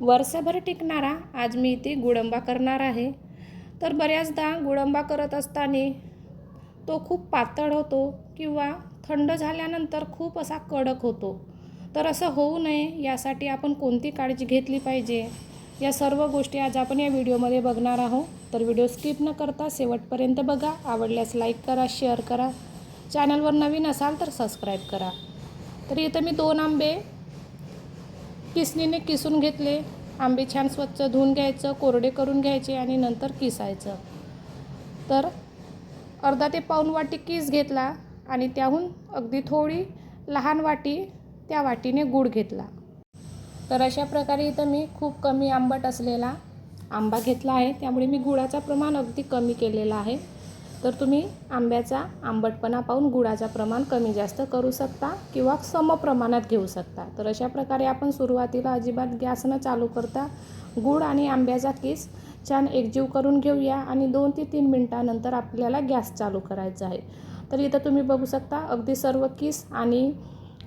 वर्षभर टिकणारा आज मी इथे गुळंबा करणार आहे। तर बऱ्याचदा गुळंबा करत असताना तो खूप पातळ होतो किंवा थंड झाल्यानंतर खूप असा कडक होतो। तर असं होऊ नये यासाठी आपण कोणती काळजी घेतली पाहिजे, या सर्व गोष्टी आज आपण या व्हिडिओमध्ये बघणार आहोत। तर व्हिडिओ स्किप न करता शेवटपर्यंत बघा। आवडल्यास लाईक करा, शेअर करा, चॅनलवर नवीन असाल तर सबस्क्राईब करा। तर इथं मी 2 आंबे किसणीने किसून घेतले। आंबे छान स्वच्छ धुवून घ्यायचं, कोरडे करून घ्यायचे आणि नंतर किसायचं। तर अर्धा ते पाऊण वाटी किस घेतला आणि त्याहून अगदी थोडी लहान वाटी त्या वाटीने गूळ घेतला। तर अशा प्रकारे इथं मी खूप कमी आंबट असलेला आंबा घेतला आहे, त्यामुळे मी गुळाचं प्रमाण अगदी कमी केलेलं आहे। तर तुम्ही आंब्याचा आंबटपणा पाहून गुळाचं प्रमाण कमी जास्त करू शकता किंवा सम प्रमाणात घेऊ शकता। तर अशा प्रकारे आपण सुरुवातीला अजिबात गॅस न चालू करता गूळ आणि आंब्याचा किस छान एकजीव करून घेऊया आणि 2 ते 3 मिनिटांनंतर आपल्याला गॅस चालू करायचा आहे। तर इथं तुम्ही बघू शकता अगदी सर्व किस आणि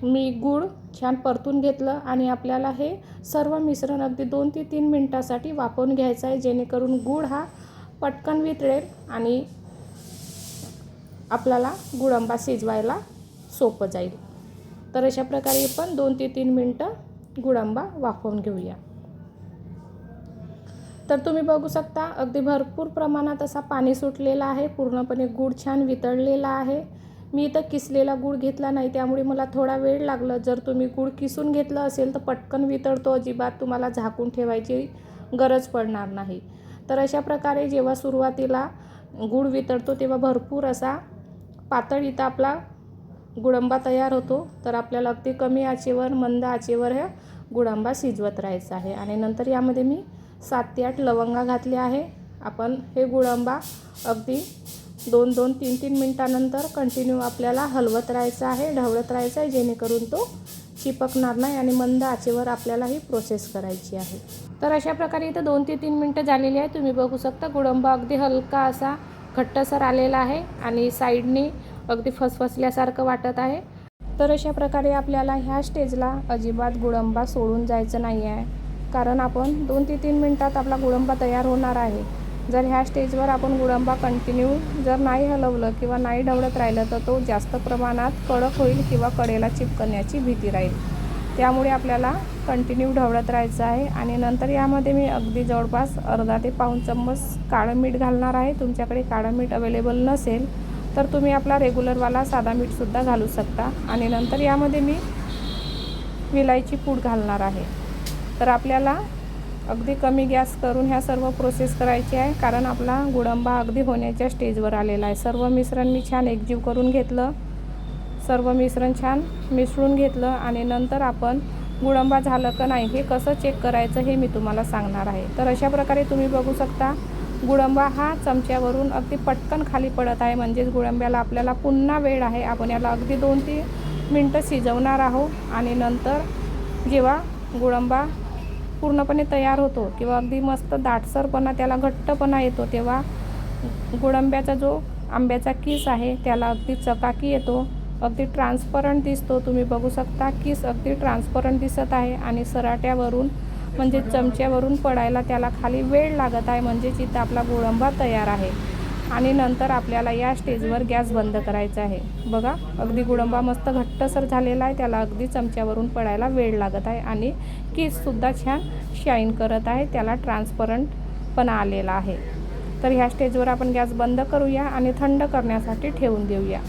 मी गूळ छान परतून घेतलं आणि आपल्याला हे सर्व मिश्रण अगदी 2 ते 3 मिनिटांसाठी वाफवून घ्यायचं आहे, जेणेकरून गूळ हा पटकन वितळेल आणि आपल्याला गुळंबा शिजवायला सोपं जाईल। तर अशा प्रकारे आपण 2 ते 3 मिनिटं गुळंबा वाफवून घेऊया। तर तुम्ही बघू शकता अगदी भरपूर प्रमाणात असा पाणी सुटलेला आहे, पूर्णपणे गूळ छान वितळलेला आहे। मी इथं किसलेला गूळ घेतला नाही, त्यामुळे मला थोडा वेळ लागला। जर तुम्ही गूळ किसून घेतलं असेल तर पटकन वितळतो, अजिबात तुम्हाला झाकून ठेवायची गरज पडणार नाही। तर अशा प्रकारे जेव्हा सुरुवातीला गूळ वितळतो तेव्हा भरपूर असा पातळ इथं आपला गुळंबा तयार होतो। तर आपल्याला अगदी कमी आचेवर, मंद आचेवर हे गुळंबा शिजवत राहायचं आहे आणि नंतर यामध्ये मी 7 ते 8 लवंगा घातले आहे। आपण हे गुळंबा अगदी 2-2, 3-3 मिनिटांनंतर कंटिन्यू आपल्याला हलवत राहायचं आहे, ढवळत राहायचं आहे, जेणेकरून तो चिपकणार नाही आणि मंद आचेवर आपल्याला ही प्रोसेस करायची आहे। तर अशा प्रकारे इथं 2 ते 3 मिनिटं झालेली आहे। तुम्ही बघू शकता गुळंबा अगदी हलका असा घट्टसर आलेला आहे आणि साईडनी अगदी फसफसल्यासारखं वाटत आहे। तर अशा प्रकारे आपल्याला ह्या स्टेजला अजिबात गुळंबा सोडून जायचं नाही आहे, कारण आपण 2 ते 3 मिनिटात आपला गुळंबा तयार होणार आहे। जर ह्या स्टेजवर आपण गुळंबा कंटिन्यू जर नाही हलवलं किंवा नाही ढवळत राहिलं तर तो जास्त प्रमाणात कडक होईल किंवा कडेला चिपकण्याची भीती राहील। त्यामुळे आपल्याला कंटिन्यू ढवळत राहायचं आहे आणि नंतर यामध्ये मी अगदी जवळपास अर्धा ते पाऊण चम्मच काळं मीठ घालणार आहे। तुमच्याकडे काळं मीठ अवेलेबल नसेल तर तुम्ही आपला रेग्युलरवाला साधा मीठसुद्धा घालू शकता आणि नंतर यामध्ये मी विलायची पूड घालणार आहे। तर आपल्याला अगदी कमी गॅस करून ह्या सर्व प्रोसेस करायची आहे, कारण आपला गुळंबा अगदी होण्याच्या स्टेजवर आलेला आहे। सर्व मिश्रण मी छान एकजीव करून घेतलं, सर्व मिश्रण छान मिसळून घेतलं आणि नंतर आपण गुळंबा झालं का नाही हे कसं चेक करायचं हे मी तुम्हाला सांगणार आहे। तर अशा प्रकारे तुम्ही बघू शकता गुळंबा हा चमच्यावरून अगदी पटकन खाली पडत आहे, म्हणजेच गुळंब्याला आपल्याला पुन्हा वेळ आहे। आपण याला अगदी 2 ते 3 मिनिटं शिजवणार आहोत आणि नंतर जेव्हा गुळंबा पूर्णपणे तयार होतो किंवा अगदी मस्त दाटसरपणा, त्याला घट्टपणा येतो, तेव्हा गुळंब्याचा जो आंब्याचा किस आहे त्याला अगदी चकाकी येतो, अगदी ट्रान्सपरंट दिसतो। तुम्ही बघू शकता किस अगदी ट्रान्सपरंट दिसत आहे आणि सराट्यावरून म्हणजे चमच्यावरून पडायला त्याला खाली वेळ लागत आहे, म्हणजेच इथं आपला गुळंबा तयार आहे। आणि नंतर आपल्याला या स्टेजवर गॅस बंद करायचा आहे। बघा अगदी गुळंबा मस्त घट्टसर झालेला आहे, त्याला अगदी चमच्यावरून पडायला वेळ लागत आहे आणि किससुद्धा छान शाईन करत आहे, त्याला ट्रान्सपरंटपणा आलेला आहे। तर ह्या स्टेजवर आपण गॅस बंद करूया आणि थंड करण्यासाठी ठेवून देऊया।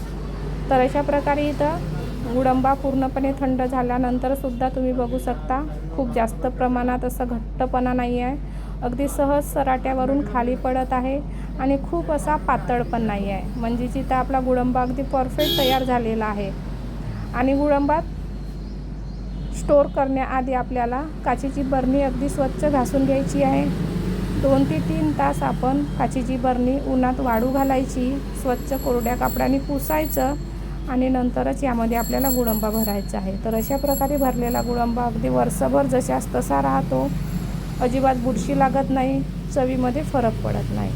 तर अशा प्रकारे इथं गुळंबा पूर्णपणे थंड झाल्यानंतरसुद्धा तुम्ही बघू शकता खूप जास्त प्रमाणात असं घट्टपणा नाही आहे, अगदी सहज सराट्यावरून खाली पडत आहे आणि खूप असा पातळ पण नाही आहे, म्हणजेच इथं आपला गुळंबा अगदी परफेक्ट तयार झालेला आहे। आणि गुळंबा स्टोअर करण्याआधी आपल्याला काचेची बरणी अगदी स्वच्छ घासून घ्यायची आहे। 2 ते 3 तास आपण काचेची बरणी उन्हात वाळू घालायची, स्वच्छ कोरड्या कापडाने पुसायचं आणि नंतरच यामध्ये आपल्याला गुळंबा भरायचा आहे। तर अशा प्रकारे भरलेला गुळंबा अगदी वर्षभर जशास तसा राहतो, अजिबात बुरशी लागत नाही, चवीमध्ये फरक पडत नाही।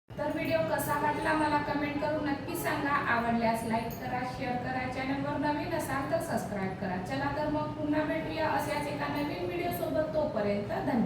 तर व्हिडिओ कसा वाटला मला कमेंट करून नक्की सांगा। आवडल्यास लाईक करा, शेअर करा, चॅनलवर नवीन असाल तर सबस्क्राईब करा। चला तर मग पुन्हा भेटूया अशाच एका नवीन व्हिडिओ सोबत। तोपर्यंत तोपर्यंत धन्यवाद.